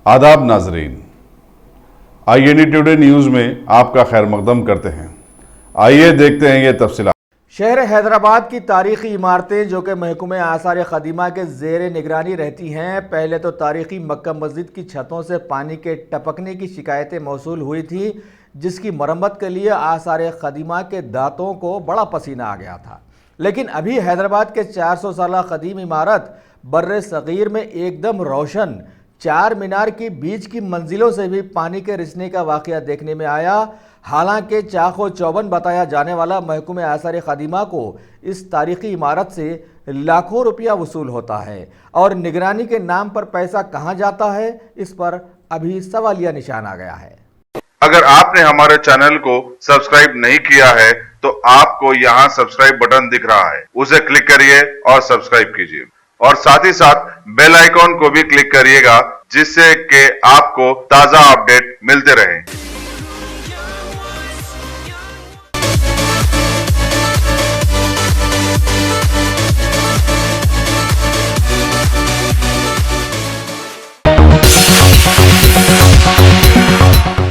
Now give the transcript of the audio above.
आदाब नाजरीन, INA today news में आपका खैर मकदम करते हैं। आइए देखते हैं ये तफसीलात। शहर हैदराबाद की तारीखी इमारतें जो कि महकमे आसार क़दीमा के ज़ेर निगरानी रहती हैं, पहले तो तारीखी मक्का मस्जिद की छतों से पानी के टपकने की शिकायतें मौसूल हुई थी, जिसकी मरम्मत के लिए आसार क़दीमा के दांतों को बड़ा पसीना आ गया था। लेकिन अभी हैदराबाद के 400 साल कदीम इमारत बर्रे सग़ीर में एकदम रोशन चार मीनार की बीच की मंजिलों से भी पानी के रिसने का वाक़या देखने में आया। हालांकि चाको चौबन बताया जाने वाला महकमे आसार क़दीमा को इस तारीखी इमारत से लाखों रुपया वसूल होता है और निगरानी के नाम पर पैसा कहां जाता है, इस पर अभी सवालिया निशान आ गया है। अगर आपने हमारे चैनल को सब्सक्राइब नहीं किया है तो आपको यहाँ सब्सक्राइब बटन दिख रहा है, उसे क्लिक करिए और सब्सक्राइब कीजिए और साथ ही साथ बेल आइकॉन को भी क्लिक करिएगा, जिससे कि आपको ताजा अपडेट मिलते रहे।